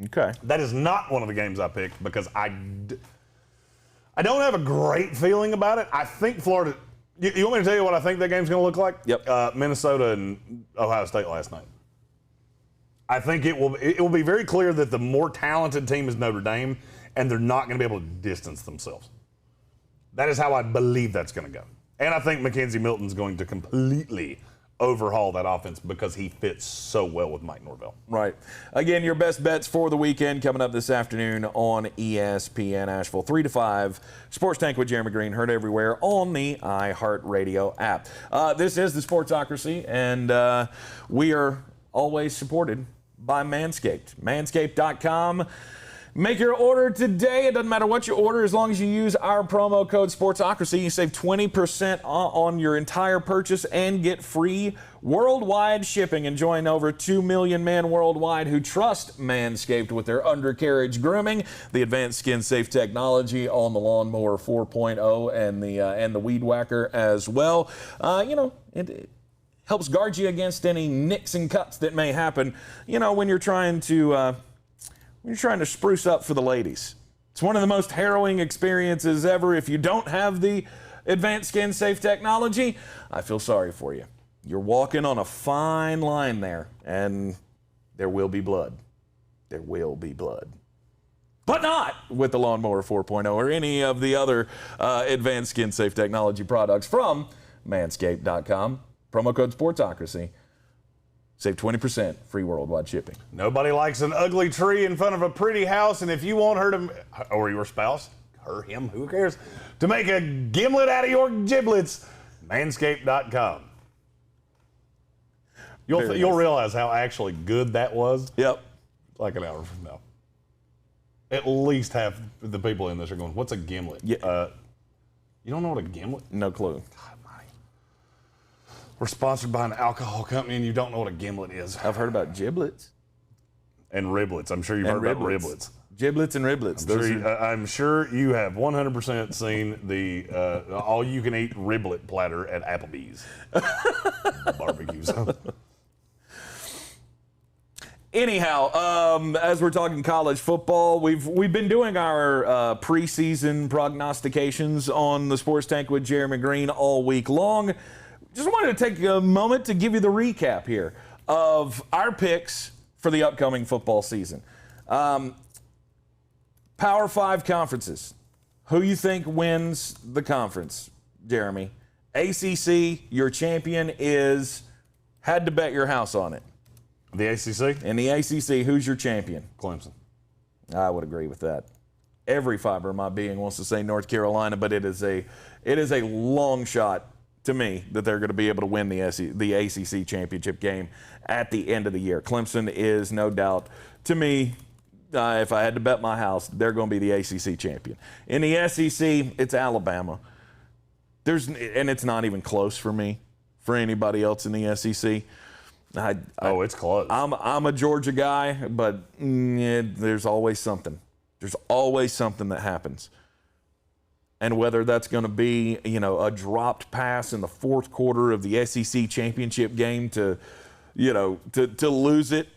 Okay. That is not one of the games I picked because I don't have a great feeling about it. I think Florida. You want me to tell you what I think that game's going to look like? Yep. Minnesota and Ohio State last night. I think it will be very clear that the more talented team is Notre Dame, and they're not going to be able to distance themselves. That is how I believe that's going to go. And I think Mackenzie Milton's going to completely overhaul that offense because he fits so well with Mike Norvell. Right. Again, your best bets for the weekend coming up this afternoon on ESPN Asheville, 3 to 5. Sports Tank with Jeremy Greene, heard everywhere on the iHeartRadio app. This is the Sportsocracy, and we are always supported by Manscaped. Manscaped.com. Make your order today. It doesn't matter what you order as long as you use our promo code Sportsocracy. You save 20% on your entire purchase and get free worldwide shipping. And join over 2 million men worldwide who trust Manscaped with their undercarriage grooming, the advanced skin-safe technology on the Lawnmower 4.0 and the Weed Whacker as well. It helps guard you against any nicks and cuts that may happen, when you're trying to spruce up for the ladies. It's one of the most harrowing experiences ever. If you don't have the advanced skin-safe technology, I feel sorry for you. You're walking on a fine line there, and there will be blood. There will be blood. But not with the Lawnmower 4.0 or any of the other advanced skin-safe technology products from Manscaped.com. Promo code Sportsocracy. Save 20%, free worldwide shipping. Nobody likes an ugly tree in front of a pretty house, and if you want her to, or your spouse, her, him, who cares, to make a gimlet out of your giblets, Manscaped.com. You'll realize how actually good that was. Yep. Like an hour from now. At least half the people in this are going, what's a gimlet? Yeah. You don't know what a gimlet? No clue. We're sponsored by an alcohol company, and you don't know what a gimlet is. I've heard about giblets. And riblets. I'm sure you've heard about riblets. Giblets and riblets. I'm sure you have 100% seen the all-you-can-eat riblet platter at Applebee's barbecue zone. Anyhow, as we're talking college football, we've been doing our preseason prognostications on the Sports Tank with Jeremy Greene all week long. Just wanted to take a moment to give you the recap here of our picks for the upcoming football season. Power 5 conferences. Who you think wins the conference, Jeremy? ACC, your champion is, had to bet your house on it. The ACC? In the ACC, who's your champion? Clemson. I would agree with that. Every fiber of my being wants to say North Carolina, but it is a long shot to me that they're going to be able to win the ACC championship game at the end of the year. Clemson is no doubt, to me, if I had to bet my house, they're going to be the ACC champion. In the SEC, it's Alabama. And it's not even close for me, for anybody else in the SEC. It's close. I'm a Georgia guy, but there's always something. There's always something that happens. And whether that's going to be, a dropped pass in the fourth quarter of the SEC championship game to lose it,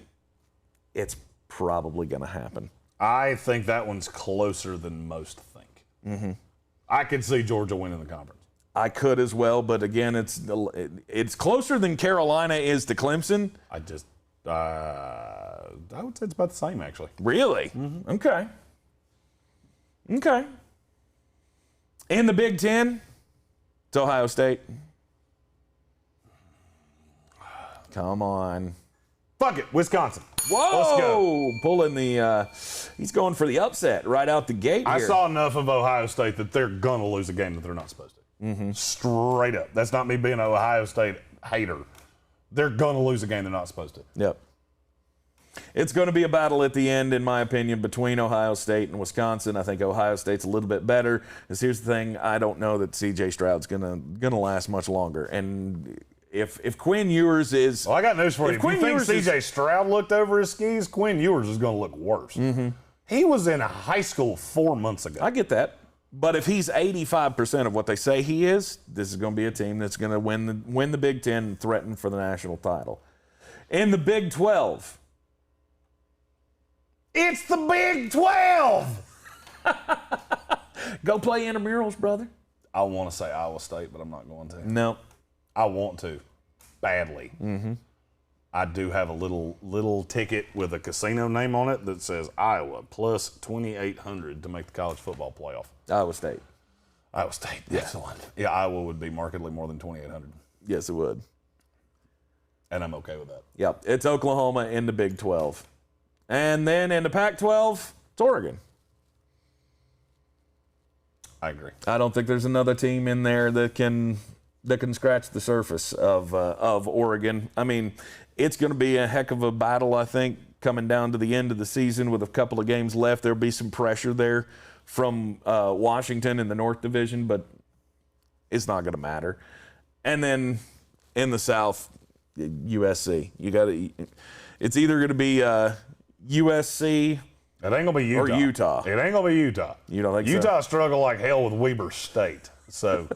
it's probably going to happen. I think that one's closer than most think. Mm-hmm. I could see Georgia winning the conference. I could as well, but again, it's closer than Carolina is to Clemson. I would say it's about the same, actually. Really? Mm-hmm. Okay. In the Big Ten, it's Ohio State. Come on. Fuck it, Wisconsin. Whoa! Let's go. Pulling he's going for the upset right out the gate here. I saw enough of Ohio State that they're going to lose a game that they're not supposed to. Mm-hmm. Straight up. That's not me being an Ohio State hater. They're going to lose a game they're not supposed to. Yep. It's going to be a battle at the end, in my opinion, between Ohio State and Wisconsin. I think Ohio State's a little bit better. Because here's the thing, I don't know that C.J. Stroud's gonna last much longer. And if Quinn Ewers is... Well, I got news for you. If you think C.J. Stroud looked over his skis, Quinn Ewers is going to look worse. Mm-hmm. He was in high school 4 months ago. I get that. But if he's 85% of what they say he is, this is going to be a team that's going to win the Big Ten and threaten for the national title. In the Big 12... It's the Big 12! Go play intramurals, brother. I want to say Iowa State, but I'm not going to. No. I want to. Badly. Mm-hmm. I do have a little ticket with a casino name on it that says Iowa plus 2,800 to make the college football playoff. Iowa State. Iowa State. Yeah. Excellent. Yeah, Iowa would be markedly more than 2,800. Yes, it would. And I'm okay with that. Yep. It's Oklahoma in the Big 12. And then in the Pac-12, it's Oregon. I agree. I don't think there's another team in there that can scratch the surface of Oregon. I mean, it's going to be a heck of a battle, I think, coming down to the end of the season with a couple of games left. There'll be some pressure there from Washington in the North Division, but it's not going to matter. And then in the South, USC. It's either going to be USC. It ain't gonna be Utah. Or Utah. It ain't gonna be Utah. You don't think Utah so? struggled like hell with Weber State. So,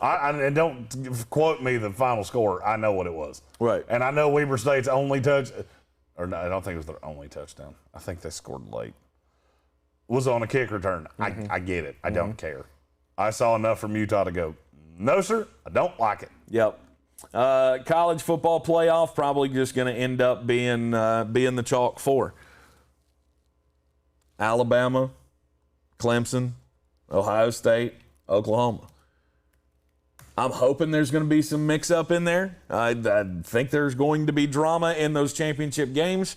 I don't quote me the final score. I know what it was. Right. And I know Weber State's only I don't think it was their only touchdown. I think they scored late. Was on a kick return. Mm-hmm. I get it. I don't care. I saw enough from Utah to go, no, sir, I don't like it. Yep. College football playoff probably just going to end up being the chalk 4. Alabama, Clemson, Ohio State, Oklahoma. I'm hoping there's going to be some mix-up in there. I think there's going to be drama in those championship games.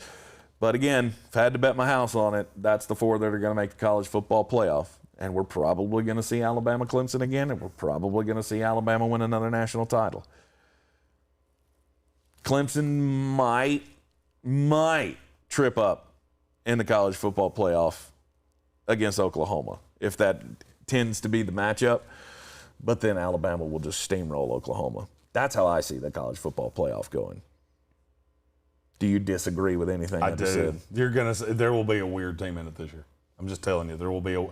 But again, if I had to bet my house on it, that's the 4 that are going to make the college football playoff. And we're probably going to see Alabama, Clemson again, and we're probably going to see Alabama win another national title. Clemson might trip up in the college football playoff against Oklahoma, if that tends to be the matchup. But then Alabama will just steamroll Oklahoma. That's how I see the college football playoff going. Do you disagree with anything I just said? There will be a weird team in it this year. I'm just telling you, there will be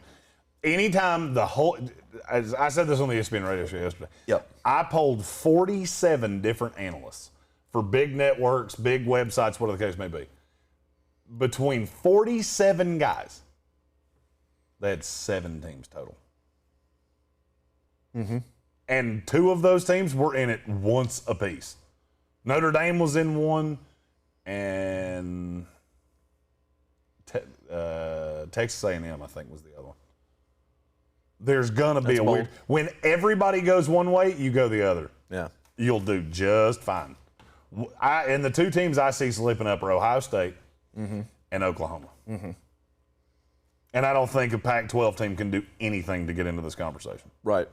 anytime I said this on the ESPN Radio show yesterday. Yep. I polled 47 different analysts for big networks, big websites, whatever the case may be. Between 47 guys, they had 7 teams total. Mm-hmm. And 2 of those teams were in it once apiece. Notre Dame was in one, and Texas A&M, I think, was the other one. There's going to be weird. When everybody goes one way, you go the other. Yeah. You'll do just fine. And the 2 teams I see slipping up are Ohio State and Oklahoma. Mm-hmm. And I don't think a Pac-12 team can do anything to get into this conversation. Right.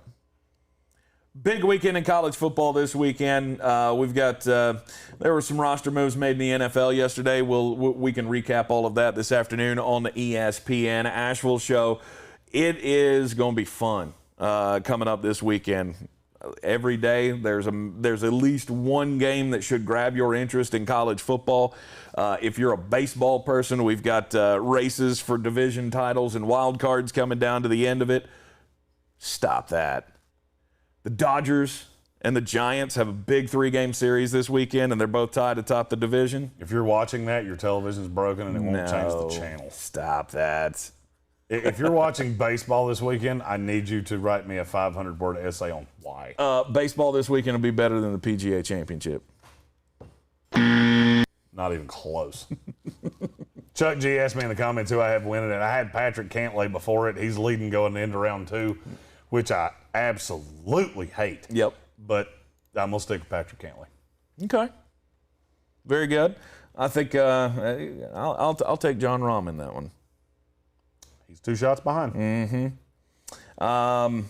Big weekend in college football this weekend. We've got there were some roster moves made in the NFL yesterday. We can recap all of that this afternoon on the ESPN Asheville show. It is going to be fun coming up this weekend. Every day there's at least one game that should grab your interest in college football. If you're a baseball person, we've got races for division titles and wild cards coming down to the end of it. Stop that. The Dodgers and the Giants have a big 3-game series this weekend, and they're both tied atop the division. If you're watching that, your television's broken and it won't change the channel. Stop that. If you're watching baseball this weekend, I need you to write me a 500-word essay on why. Baseball this weekend will be better than the PGA Championship. Not even close. Chuck G asked me in the comments who I have winning it. I had Patrick Cantlay before it. He's leading going into round 2, which I absolutely hate. Yep. But I'm going to stick with Patrick Cantlay. Okay. Very good. I think I'll take John Rahm in that one. He's 2 shots behind. Mm-hmm.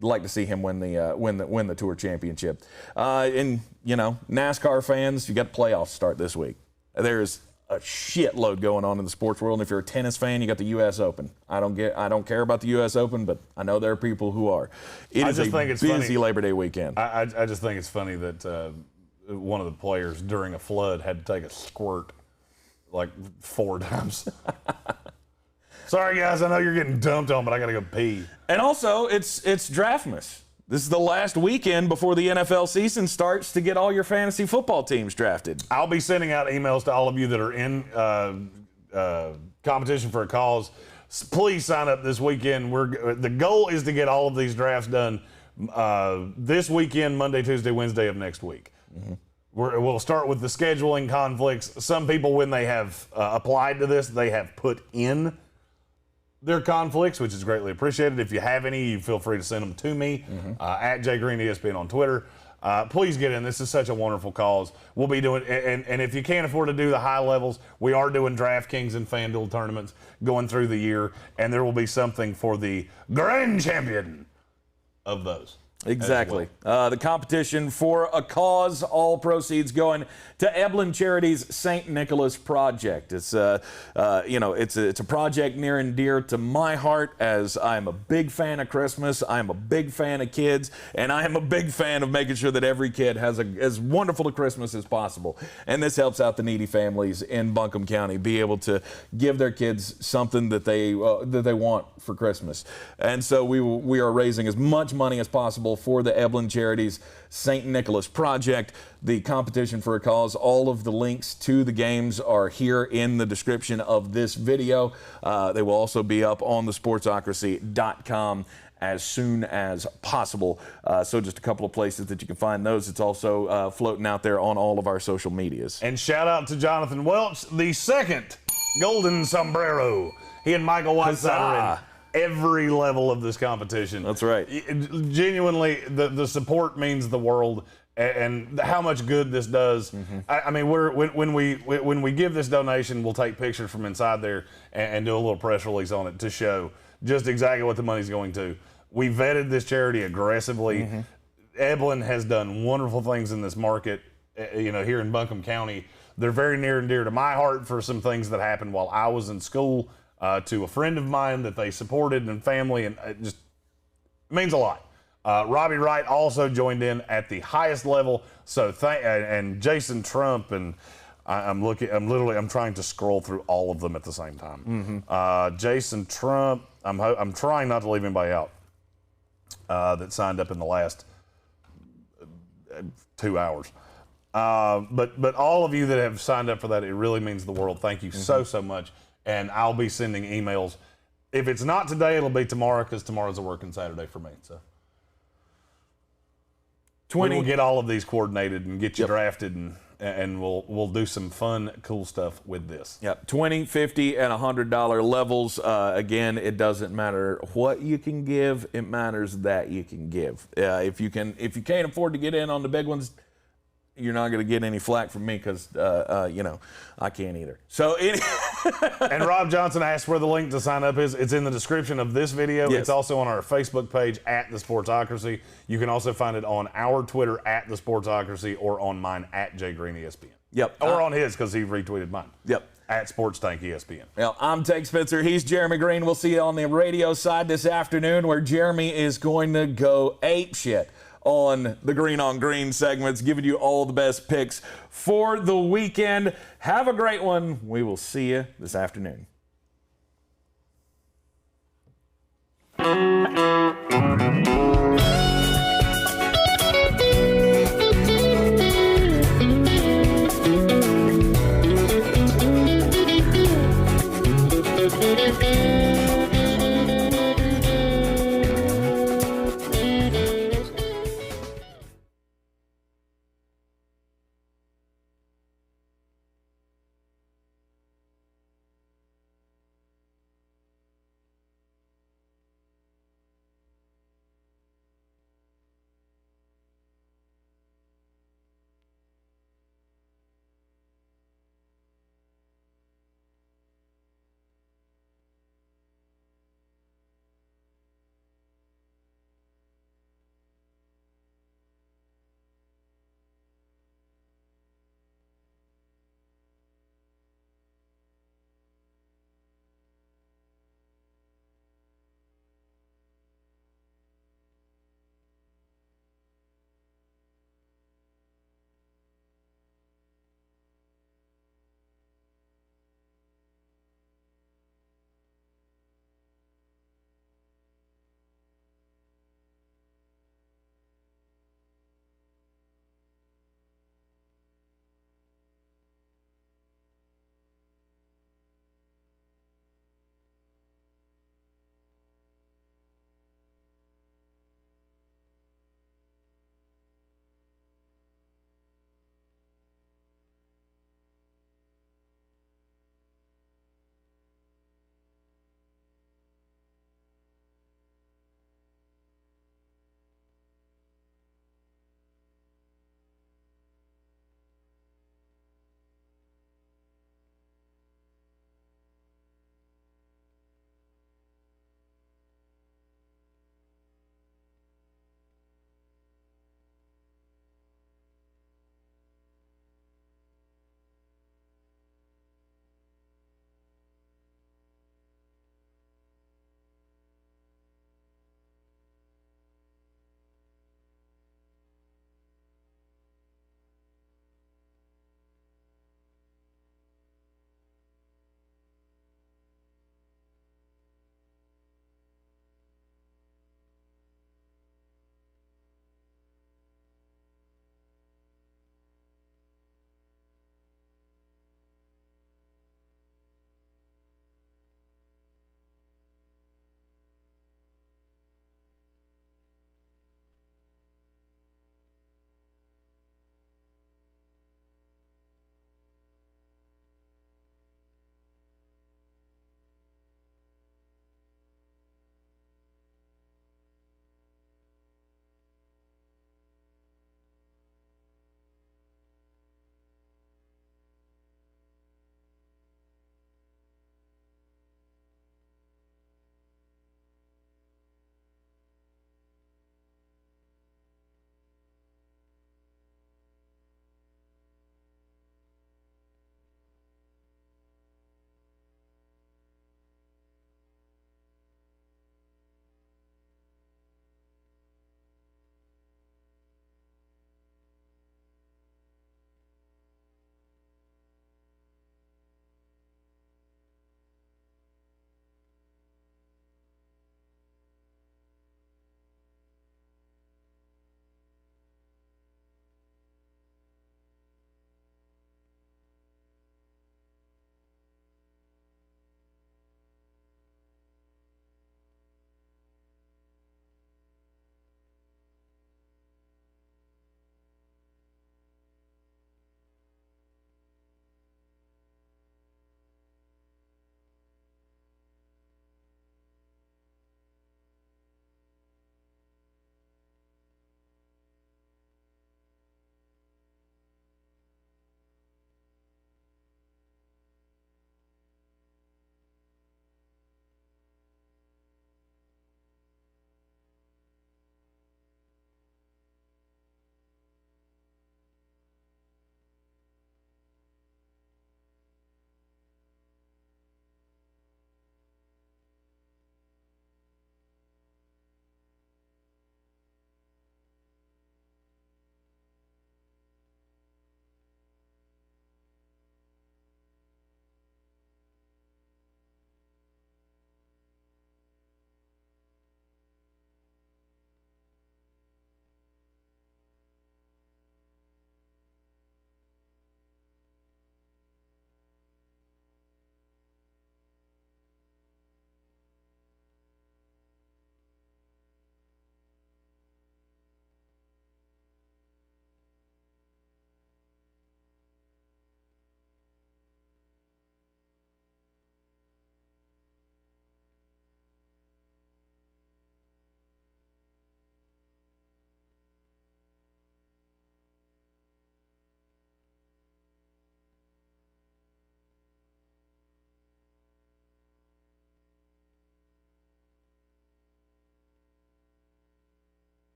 Like to see him win the Tour Championship. And NASCAR fans, you got playoffs start this week. There's a shitload going on in the sports world. And if you're a tennis fan, you got the U.S. Open. I don't care about the U.S. Open, but I know there are people who are. It's busy Labor Day weekend. I just think it's funny that one of the players during a flood had to take a squirt like 4 times. Sorry, guys, I know you're getting dumped on, but I got to go pee. And also, it's Draftmas. This is the last weekend before the NFL season starts to get all your fantasy football teams drafted. I'll be sending out emails to all of you that are in competition for a cause. Please sign up this weekend. The goal is to get all of these drafts done this weekend, Monday, Tuesday, Wednesday of next week. Mm-hmm. We'll start with the scheduling conflicts. Some people, when they have applied to this, they have put in their conflicts, which is greatly appreciated. If you have any, you feel free to send them to me at Jay Green ESPN on Twitter. Please get in. This is such a wonderful cause. We'll be doing, and if you can't afford to do the high levels, we are doing DraftKings and FanDuel tournaments going through the year, and there will be something for the grand champion of those. Exactly. Well. The competition for a cause, all proceeds going to Eblin Charity's St. Nicholas Project. It's it's a project near and dear to my heart, as I'm a big fan of Christmas, I'm a big fan of kids, and I am a big fan of making sure that every kid has as wonderful a Christmas as possible. And this helps out the needy families in Buncombe County be able to give their kids something that they want for Christmas. And so we are raising as much money as possible for the Eblin Charities St. Nicholas Project. The competition for a cause, all of the links to the games are here in the description of this video. They will also be up on the sportsocracy.com as soon as possible. So just a couple of places that you can find those. It's also floating out there on all of our social medias. And shout out to Jonathan Welch, the second Golden Sombrero. He and Michael Whiteside are in every level of this competition. That's right. Genuinely, the support means the world, and how much good this does. Mm-hmm. I mean, when we give this donation, we'll take pictures from inside there and do a little press release on it to show just exactly what the money's going to. We vetted this charity aggressively. Mm-hmm. Eblin has done wonderful things in this market, here in Buncombe County. They're very near and dear to my heart for some things that happened while I was in school. to a friend of mine that they supported and family, and it just means a lot. Robbie Wright also joined in at the highest level. So and Jason Trump, and I'm trying to scroll through all of them at the same time. Jason Trump, I'm trying not to leave anybody out that signed up in the last 2 hours. But all of you that have signed up for that, it really means the world. Thank you so much. And I'll be sending emails. If it's not today, it'll be tomorrow, because tomorrow's a working Saturday for me. So we will get all of these coordinated and get you drafted, and we'll do some fun, cool stuff with this. Yep, $20, $50, and $100 levels. Again, it doesn't matter what you can give; it matters that you can give. If you can't afford to get in on the big ones, you're not going to get any flack from me, because I can't either. So and Rob Johnson asked where the link to sign up is. It's in the description of this video. Yes. It's also on our Facebook page at The Sportsocracy. You can also find it on our Twitter at The Sportsocracy, or on mine at JGreenESPN. Yep. Or on his, because he retweeted mine. Yep. At Sports Tank ESPN. Well, I'm Tank Spencer. He's Jeremy Greene. We'll see you on the radio side this afternoon, where Jeremy is going to go apeshit on the Green on Green segments, giving you all the best picks for the weekend. Have a great one. We will see you this afternoon. Thank you.